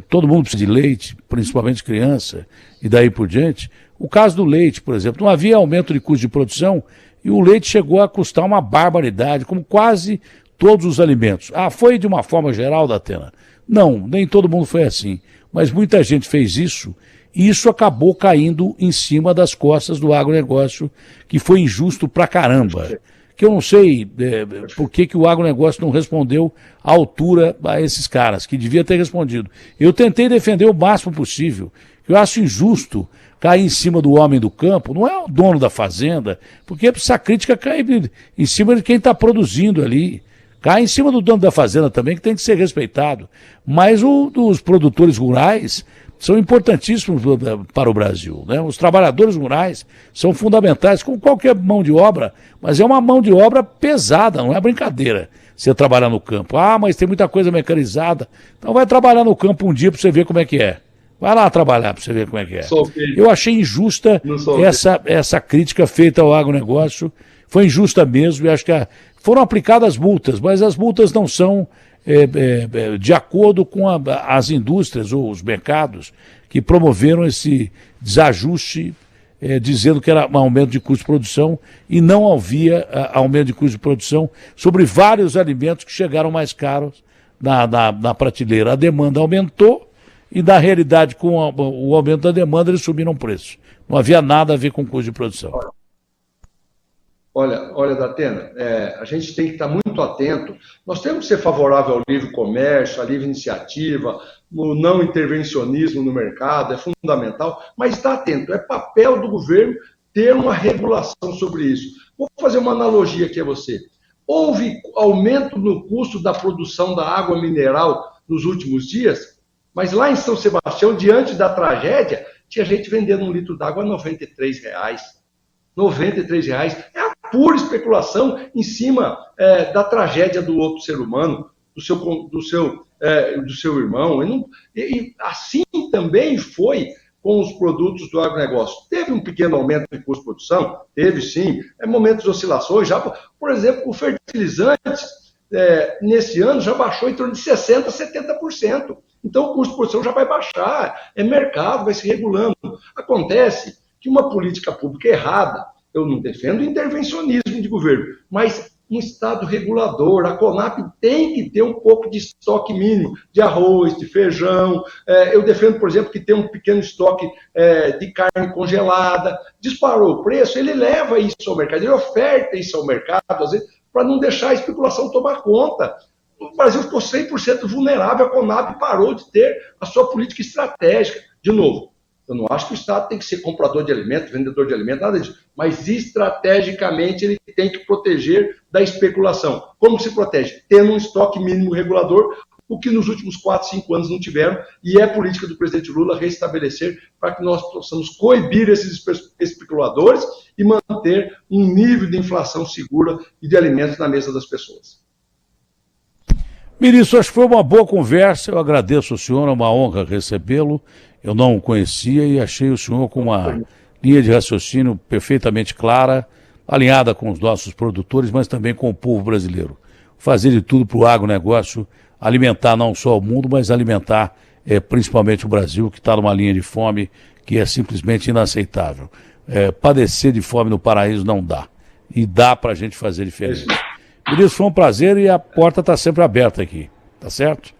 Todo mundo precisa de leite, principalmente criança, e daí por diante. O caso do leite, por exemplo, não havia aumento de custo de produção e o leite chegou a custar uma barbaridade, como quase todos os alimentos. Foi de uma forma geral, Datena? Não, nem todo mundo foi assim. Mas muita gente fez isso e isso acabou caindo em cima das costas do agronegócio, que foi injusto pra caramba. Que eu não sei por que o agronegócio não respondeu à altura a esses caras, que devia ter respondido. Eu tentei defender o máximo possível. Eu acho injusto cair em cima do homem do campo, não é o dono da fazenda, porque essa crítica cai em cima de quem está produzindo ali. Cai em cima do dono da fazenda também, que tem que ser respeitado. Mas os produtores rurais são importantíssimos para o Brasil, né? Os trabalhadores rurais são fundamentais, como qualquer mão de obra, mas é uma mão de obra pesada, não é brincadeira você trabalhar no campo. Mas tem muita coisa mecanizada. Então vai trabalhar no campo um dia para você ver como é que é. Vai lá trabalhar para você ver como é que é. Eu achei injusta essa crítica feita ao agronegócio. Foi injusta mesmo e acho que foram aplicadas multas, mas as multas não são de acordo com as indústrias ou os mercados que promoveram esse desajuste, dizendo que era um aumento de custo de produção e não havia aumento de custo de produção sobre vários alimentos que chegaram mais caros na prateleira. A demanda aumentou e, na realidade, com o aumento da demanda, eles subiram o preço. Não havia nada a ver com custo de produção. Olha, Datena, a gente tem que estar muito atento. Nós temos que ser favorável ao livre comércio, à livre iniciativa, o não intervencionismo no mercado, é fundamental, mas está atento, é papel do governo ter uma regulação sobre isso. Vou fazer uma analogia aqui a você. Houve aumento no custo da produção da água mineral nos últimos dias, mas lá em São Sebastião, diante da tragédia, tinha gente vendendo um litro d'água a R$93. R$93. É a pura especulação em cima da tragédia do outro ser humano, do seu irmão. E assim também foi com os produtos do agronegócio. Teve um pequeno aumento de custo de produção? Teve sim. Momentos de oscilações. Já, por exemplo, o fertilizante, nesse ano, já baixou em torno de 60% a 70%. Então o custo de produção já vai baixar. É mercado, vai se regulando. Acontece que uma política pública errada, eu não defendo intervencionismo de governo, mas um Estado regulador, a CONAB tem que ter um pouco de estoque mínimo de arroz, de feijão. Eu defendo, por exemplo, que tem um pequeno estoque de carne congelada. Disparou o preço, ele leva isso ao mercado, ele oferta isso ao mercado, às vezes, para não deixar a especulação tomar conta. O Brasil ficou 100% vulnerável, a CONAB parou de ter a sua política estratégica. De novo, eu não acho que o Estado tem que ser comprador de alimentos, vendedor de alimentos, nada disso. Mas, estrategicamente, ele tem que proteger da especulação. Como se protege? Tendo um estoque mínimo regulador, o que nos últimos 4, 5 anos não tiveram, e é política do presidente Lula restabelecer para que nós possamos coibir esses especuladores e manter um nível de inflação segura e de alimentos na mesa das pessoas. Ministro, acho que foi uma boa conversa, eu agradeço ao senhor, é uma honra recebê-lo. Eu não o conhecia e achei o senhor com uma linha de raciocínio perfeitamente clara, alinhada com os nossos produtores, mas também com o povo brasileiro. Fazer de tudo para o agronegócio alimentar não só o mundo, mas alimentar principalmente o Brasil, que está numa linha de fome que é simplesmente inaceitável. Padecer de fome no paraíso não dá. E dá para a gente fazer diferença. Ministro, foi um prazer e a porta está sempre aberta aqui. Tá certo?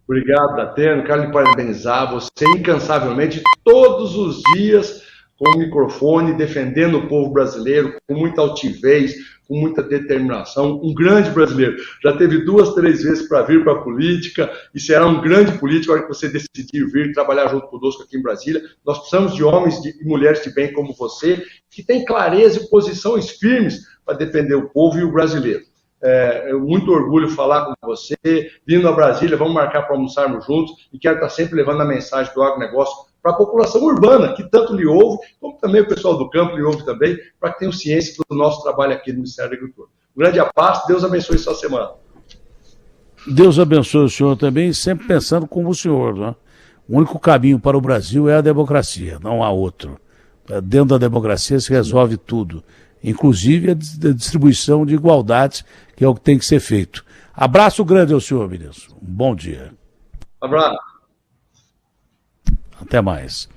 Obrigado, Datena. Quero lhe parabenizar. Você incansavelmente, todos os dias, com o microfone, defendendo o povo brasileiro, com muita altivez, com muita determinação. Um grande brasileiro. Já teve 2, 3 vezes para vir para a política e será um grande político na hora que você decidir vir trabalhar junto conosco aqui em Brasília. Nós precisamos de homens e mulheres de bem como você, que têm clareza e posições firmes para defender o povo e o brasileiro. Muito orgulho falar com você. Vindo a Brasília, vamos marcar para almoçarmos juntos e quero estar sempre levando a mensagem do agronegócio para a população urbana, que tanto lhe ouve, como também o pessoal do campo lhe ouve também, para que tenham ciência do nosso trabalho aqui no Ministério da Agricultura. Um grande abraço, Deus abençoe sua semana. Deus abençoe o senhor também, sempre pensando como o senhor, né? O único caminho para o Brasil é a democracia, não há outro. Dentro da democracia se resolve tudo, inclusive a distribuição de igualdades, que é o que tem que ser feito. Abraço grande ao senhor, ministro. Um bom dia. Abraço. Até mais.